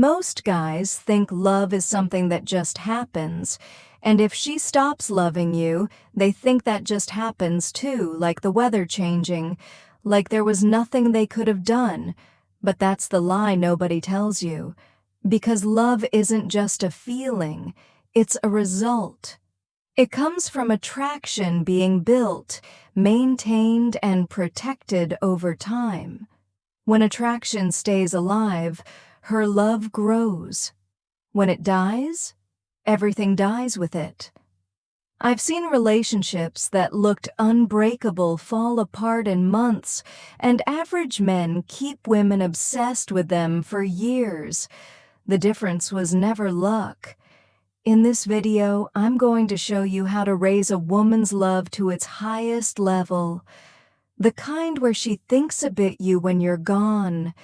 Most guys think love is something that just happens, and if she stops loving you, they think that just happens too, like the weather changing, like there was nothing they could have done. But that's the lie nobody tells you. Because love isn't just a feeling, it's a result. It comes from attraction being built, maintained, and protected over time. When attraction stays alive, her love grows. When it dies, everything dies with it. I've seen relationships that looked unbreakable fall apart in months, and average men keep women obsessed with them for years. The difference was never luck. In this video, I'm going to show you how to raise a woman's love to its highest level. The kind where she thinks about you when you're gone,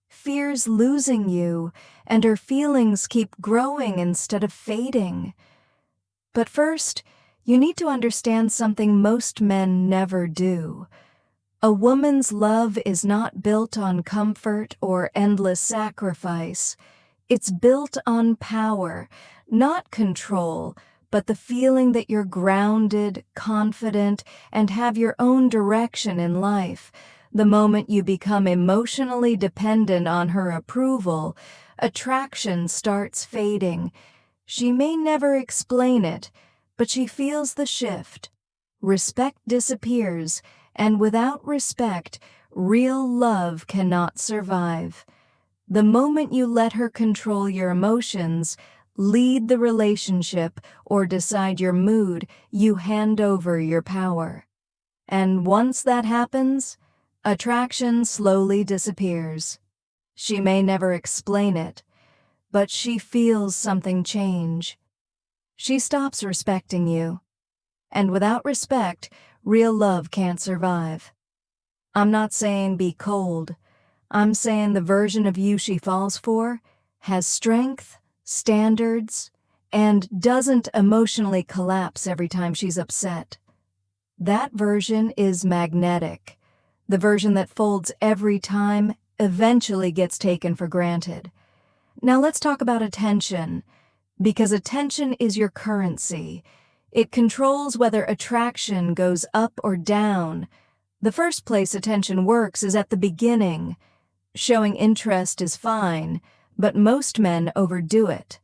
fears losing you, and her feelings keep growing instead of fading. But first, you need to understand something most men never do. A woman's love is not built on comfort or endless sacrifice. It's built on power, not control, but the feeling that you're grounded, confident, and have your own direction in life. The moment you become emotionally dependent on her approval, attraction starts fading. She may never explain it, but she feels the shift. Respect disappears, and without respect, real love cannot survive. The moment you let her control your emotions, lead the relationship, or decide your mood, you hand over your power. And once that happens, attraction slowly disappears. She may never explain it, but she feels something change. She stops respecting you. And without respect, real love can't survive. I'm not saying be cold. I'm saying the version of you she falls for has strength, standards, and doesn't emotionally collapse every time she's upset. That version is magnetic. The version that folds every time eventually gets taken for granted. Now let's talk about attention, because attention is your currency. It controls whether attraction goes up or down. The first place attention works is at the beginning. Showing interest is fine, but most men overdo it.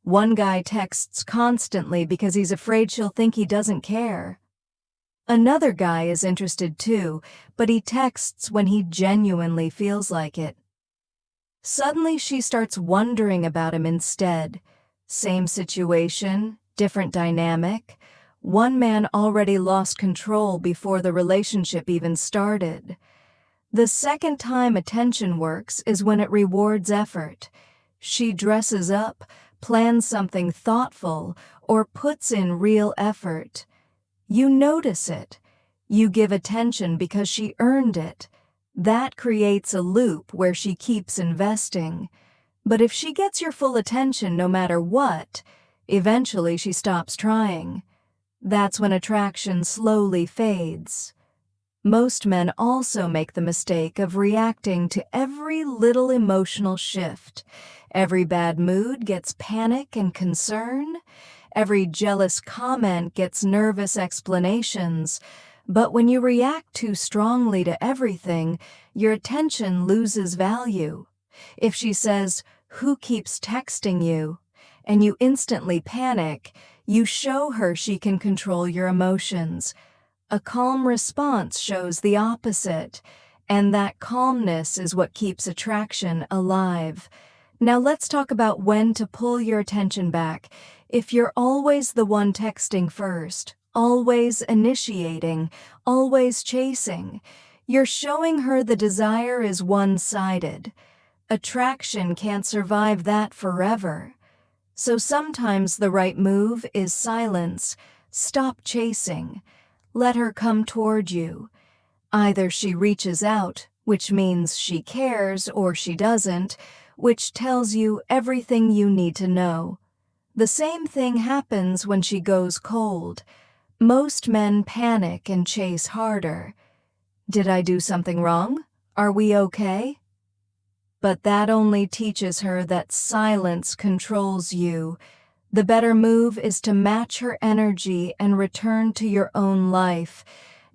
One guy texts constantly because he's afraid she'll think he doesn't care. Another guy is interested too, but he texts when he genuinely feels like it. Suddenly she starts wondering about him instead. Same situation, different dynamic. One man already lost control before the relationship even started. The second time attention works is when it rewards effort. She dresses up, plans something thoughtful, or puts in real effort. You notice it. You give attention because she earned it. That creates a loop where she keeps investing. But if she gets your full attention no matter what, eventually she stops trying. That's when attraction slowly fades. Most men also make the mistake of reacting to every little emotional shift. Every bad mood gets panic and concern. Every jealous comment gets nervous explanations. But when you react too strongly to everything, your attention loses value. If she says, "Who keeps texting you?" and you instantly panic, you show her she can control your emotions. A calm response shows the opposite, and that calmness is what keeps attraction alive. Now let's talk about when to pull your attention back. If you're always the one texting first, always initiating, always chasing, you're showing her the desire is one-sided. Attraction can't survive that forever. So sometimes the right move is silence. Stop chasing. Let her come toward you. Either she reaches out, which means she cares, or she doesn't, which tells you everything you need to know. The same thing happens when she goes cold. Most men panic and chase harder. Did I do something wrong? Are we okay? But that only teaches her that silence controls you. The better move is to match her energy and return to your own life.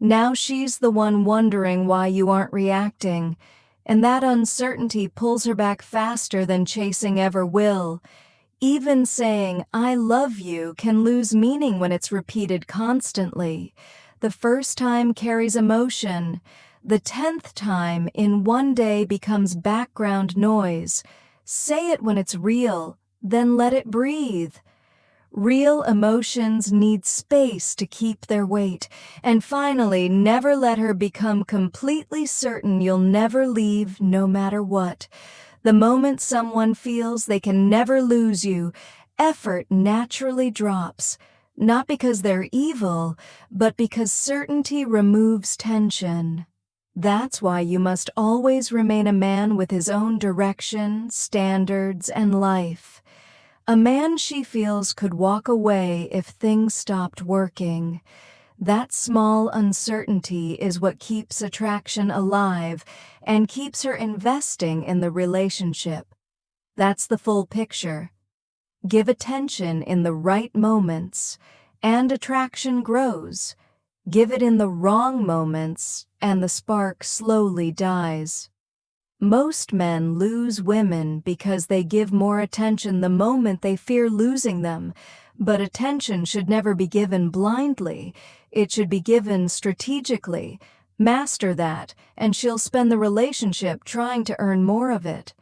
Now she's the one wondering why you aren't reacting, and that uncertainty pulls her back faster than chasing ever will. Even saying, "I love you," can lose meaning when it's repeated constantly. The first time carries emotion. The 10th time in one day becomes background noise. Say it when it's real, then let it breathe. Real emotions need space to keep their weight. And finally, never let her become completely certain you'll never leave no matter what. The moment someone feels they can never lose you, effort naturally drops. Not because they're evil, but because certainty removes tension. That's why you must always remain a man with his own direction, standards, and life. A man she feels could walk away if things stopped working. That small uncertainty is what keeps attraction alive and keeps her investing in the relationship. That's the full picture. Give attention in the right moments, and attraction grows. Give it in the wrong moments, and the spark slowly dies. Most men lose women because they give more attention the moment they fear losing them, but attention should never be given blindly. It should be given strategically. Master that, and she'll spend the relationship trying to earn more of it.